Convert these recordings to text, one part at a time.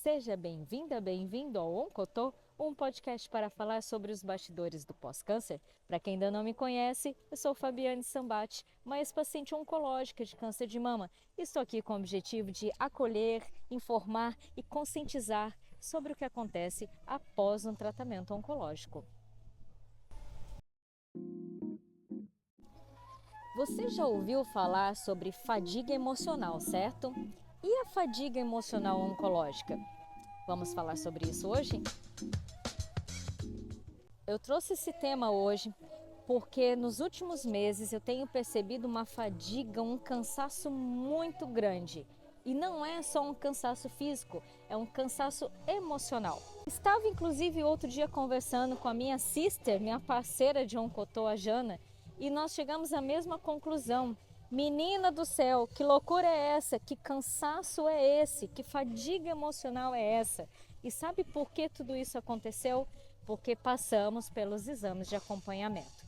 Seja bem-vinda, bem-vindo ao Oncotô, um podcast para falar sobre os bastidores do pós-câncer. Para quem ainda não me conhece, eu sou Fabiane Sambati, uma ex-paciente oncológica de câncer de mama. Estou aqui com o objetivo de acolher, informar e conscientizar sobre o que acontece após um tratamento oncológico. Você já ouviu falar sobre fadiga emocional, certo? E a fadiga emocional oncológica? Vamos falar sobre isso hoje? Eu trouxe esse tema hoje porque nos últimos meses eu tenho percebido uma fadiga, um cansaço muito grande. E não é só um cansaço físico, é um cansaço emocional. Estava inclusive outro dia conversando com a minha sister, minha parceira de Oncotô, a Jana, e nós chegamos à mesma conclusão. Menina do céu, que loucura é essa? Que cansaço é esse? Que fadiga emocional é essa? E sabe por que tudo isso aconteceu? Porque passamos pelos exames de acompanhamento.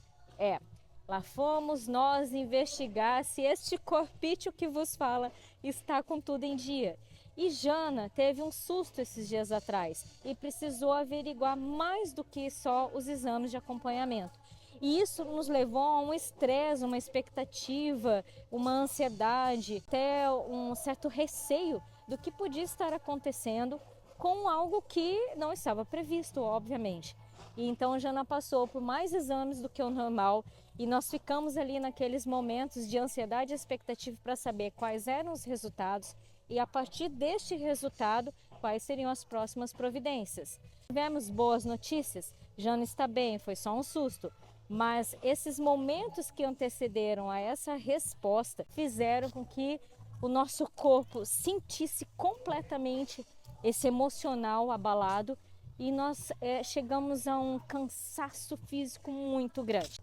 Lá fomos nós investigar se este corpício que vos fala está com tudo em dia. E Jana teve um susto esses dias atrás e precisou averiguar mais do que só os exames de acompanhamento. E isso nos levou a um estresse, uma expectativa, uma ansiedade, até um certo receio do que podia estar acontecendo com algo que não estava previsto, obviamente. E então a Jana passou por mais exames do que o normal e nós ficamos ali naqueles momentos de ansiedade e expectativa para saber quais eram os resultados e a partir deste resultado, quais seriam as próximas providências. Tivemos boas notícias, Jana está bem, foi só um susto. Mas esses momentos que antecederam a essa resposta fizeram com que o nosso corpo sentisse completamente esse emocional abalado e nós chegamos a um cansaço físico muito grande.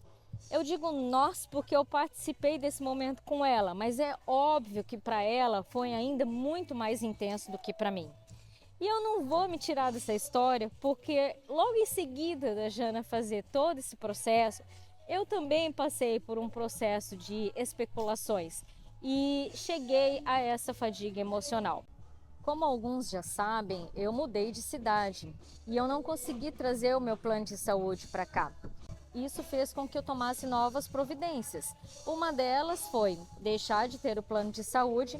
Eu digo nós porque eu participei desse momento com ela, mas é óbvio que para ela foi ainda muito mais intenso do que para mim. E eu não vou me tirar dessa história porque logo em seguida da Jana fazer todo esse processo, eu também passei por um processo de especulações e cheguei a essa fadiga emocional. Como alguns já sabem, eu mudei de cidade e eu não consegui trazer o meu plano de saúde para cá. Isso fez com que eu tomasse novas providências. Uma delas foi deixar de ter o plano de saúde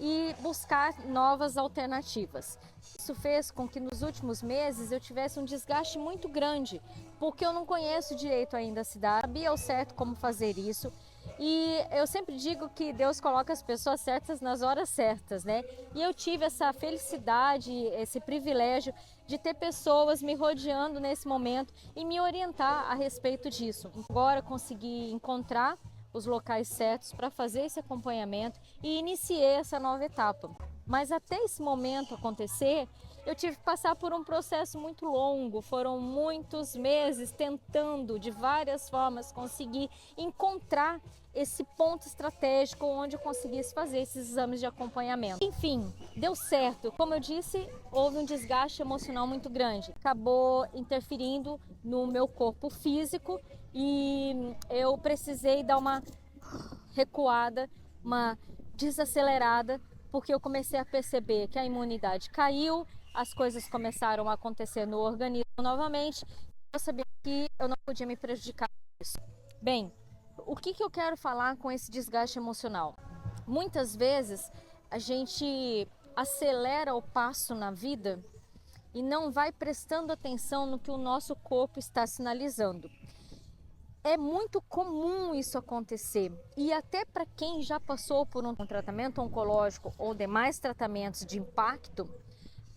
e buscar novas alternativas. Isso fez com que nos últimos meses eu tivesse um desgaste muito grande, porque eu não conheço direito ainda a cidade, sabia ao certo como fazer isso. E eu sempre digo que Deus coloca as pessoas certas nas horas certas, né? E eu tive essa felicidade, esse privilégio de ter pessoas me rodeando nesse momento e me orientar a respeito disso. Agora consegui encontrar os locais certos para fazer esse acompanhamento e iniciei essa nova etapa. Mas até esse momento acontecer, eu tive que passar por um processo muito longo, foram muitos meses tentando de várias formas conseguir encontrar esse ponto estratégico onde eu conseguisse fazer esses exames de acompanhamento. Enfim, deu certo. Como eu disse, houve um desgaste emocional muito grande. Acabou interferindo no meu corpo físico e eu precisei dar uma recuada, uma desacelerada, porque eu comecei a perceber que a imunidade caiu, as coisas começaram a acontecer no organismo novamente, eu sabia que eu não podia me prejudicar com isso. Bem, o que eu quero falar com esse desgaste emocional? Muitas vezes a gente acelera o passo na vida e não vai prestando atenção no que o nosso corpo está sinalizando. É muito comum isso acontecer e até para quem já passou por um tratamento oncológico ou demais tratamentos de impacto,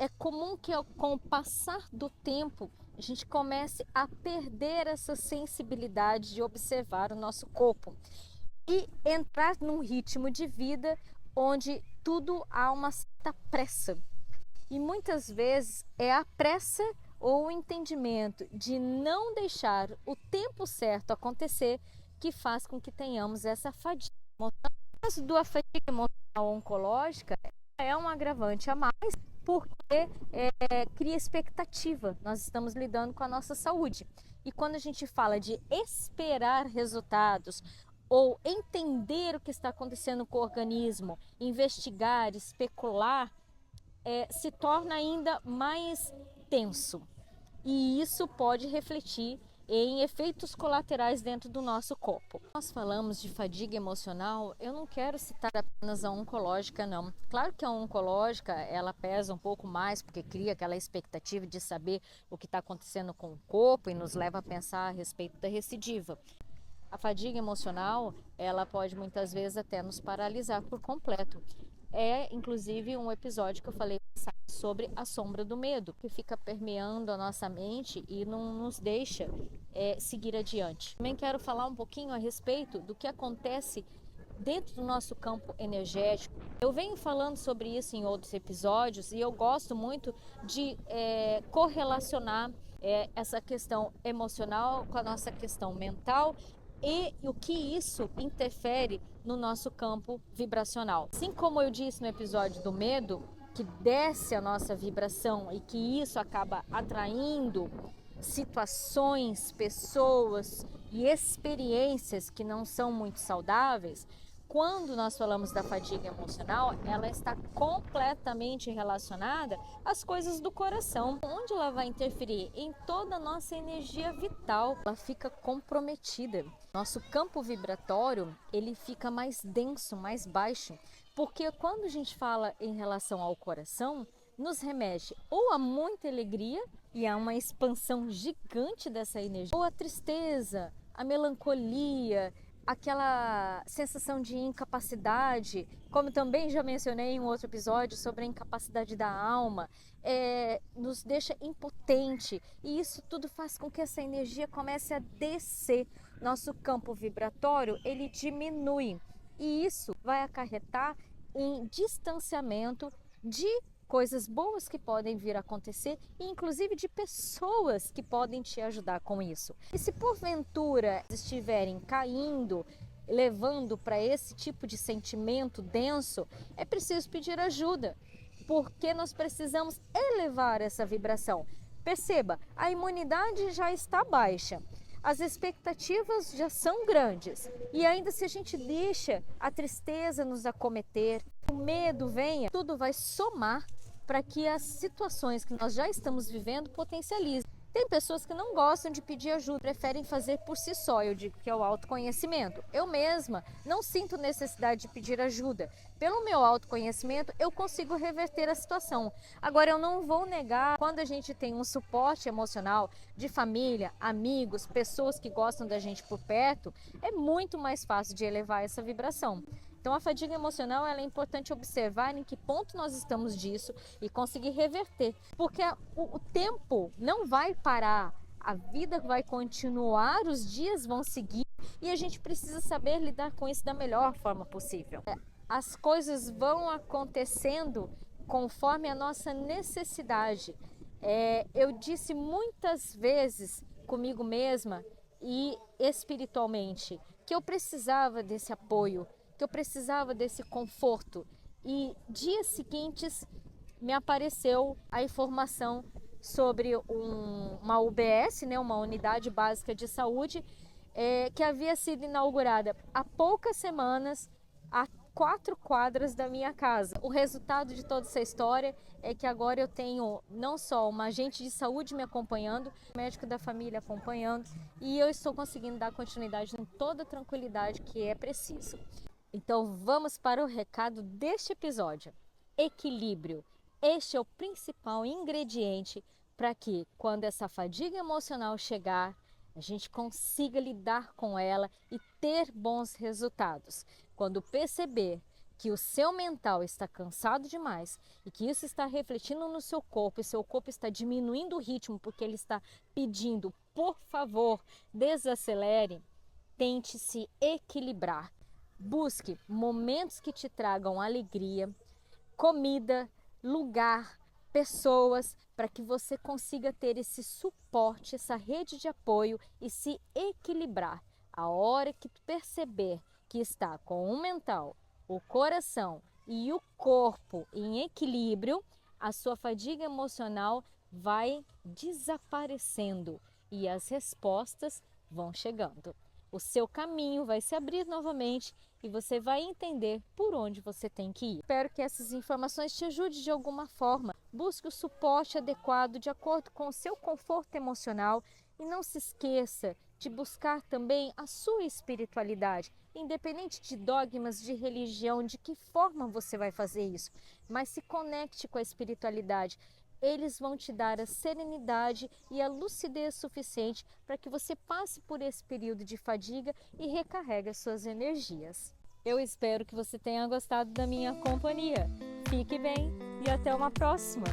é comum que com o passar do tempo a gente comece a perder essa sensibilidade de observar o nosso corpo e entrar num ritmo de vida onde tudo há uma certa pressa. E muitas vezes é a pressa ou o entendimento de não deixar o tempo certo acontecer que faz com que tenhamos essa fadiga emocional. No caso da fadiga emocional oncológica, é um agravante a mais porque cria expectativa. Nós estamos lidando com a nossa saúde. E quando a gente fala de esperar resultados ou entender o que está acontecendo com o organismo, investigar, especular, se torna ainda mais tenso. E isso pode refletir em efeitos colaterais dentro do nosso corpo. Nós falamos de fadiga emocional, eu não quero citar apenas a oncológica, não. Claro que a oncológica, ela pesa um pouco mais, porque cria aquela expectativa de saber o que está acontecendo com o corpo e nos leva a pensar a respeito da recidiva. A fadiga emocional, ela pode muitas vezes até nos paralisar por completo. É, inclusive, um episódio que eu falei sobre a sombra do medo, que fica permeando a nossa mente e não nos deixa seguir adiante. Também quero falar um pouquinho a respeito do que acontece dentro do nosso campo energético. Eu venho falando sobre isso em outros episódios e eu gosto muito de correlacionar essa questão emocional com a nossa questão mental e o que isso interfere no nosso campo vibracional. Assim como eu disse no episódio do medo, que desce a nossa vibração e que isso acaba atraindo situações, pessoas e experiências que não são muito saudáveis. Quando nós falamos da fadiga emocional, ela está completamente relacionada às coisas do coração, onde ela vai interferir em toda a nossa energia vital. Ela fica comprometida. Nosso campo vibratório, ele fica mais denso, mais baixo, porque quando a gente fala em relação ao coração, nos remete ou a muita alegria e a uma expansão gigante dessa energia, ou a tristeza, a melancolia, aquela sensação de incapacidade, como também já mencionei em um outro episódio sobre a incapacidade da alma, nos deixa impotente, e isso tudo faz com que essa energia comece a descer. Nosso campo vibratório, ele diminui, e isso vai acarretar em distanciamento de coisas boas que podem vir a acontecer e inclusive de pessoas que podem te ajudar com isso. E se porventura estiverem caindo, levando para esse tipo de sentimento denso, é preciso pedir ajuda, porque nós precisamos elevar essa vibração. Perceba, a imunidade já está baixa. As expectativas já são grandes e ainda se a gente deixa a tristeza nos acometer, o medo venha, tudo vai somar para que as situações que nós já estamos vivendo potencializem. Tem pessoas que não gostam de pedir ajuda, preferem fazer por si só, eu digo que é o autoconhecimento. Eu mesma não sinto necessidade de pedir ajuda. Pelo meu autoconhecimento, eu consigo reverter a situação. Agora, eu não vou negar, quando a gente tem um suporte emocional de família, amigos, pessoas que gostam da gente por perto, é muito mais fácil de elevar essa vibração. Então, a fadiga emocional, ela é importante observar em que ponto nós estamos disso e conseguir reverter, porque o tempo não vai parar, a vida vai continuar, os dias vão seguir e a gente precisa saber lidar com isso da melhor forma possível. As coisas vão acontecendo conforme a nossa necessidade. Eu disse muitas vezes comigo mesma e espiritualmente que eu precisava desse apoio, que eu precisava desse conforto, e dias seguintes me apareceu a informação sobre uma UBS, né, uma unidade básica de saúde, que havia sido inaugurada há poucas semanas, a 4 quadras da minha casa. O resultado de toda essa história é que agora eu tenho não só uma agente de saúde me acompanhando, um médico da família acompanhando, e eu estou conseguindo dar continuidade em toda a tranquilidade que é preciso. Então vamos para o recado deste episódio. Equilíbrio. Este é o principal ingrediente para que, quando essa fadiga emocional chegar, a gente consiga lidar com ela e ter bons resultados. Quando perceber que o seu mental está cansado demais e que isso está refletindo no seu corpo e seu corpo está diminuindo o ritmo porque ele está pedindo, por favor, desacelere, tente se equilibrar. Busque momentos que te tragam alegria, comida, lugar, pessoas, para que você consiga ter esse suporte, essa rede de apoio e se equilibrar. A hora que tu perceber que está com o mental, o coração e o corpo em equilíbrio, a sua fadiga emocional vai desaparecendo e as respostas vão chegando. o seu caminho vai se abrir novamente e você vai entender por onde você tem que ir. Espero que essas informações te ajudem de alguma forma. Busque o suporte adequado de acordo com o seu conforto emocional e não se esqueça de buscar também a sua espiritualidade, independente de dogmas de religião, de que forma você vai fazer isso, mas se conecte com a espiritualidade. Eles vão te dar a serenidade e a lucidez suficiente para que você passe por esse período de fadiga e recarregue as suas energias. Eu espero que você tenha gostado da minha companhia. Fique bem e até uma próxima!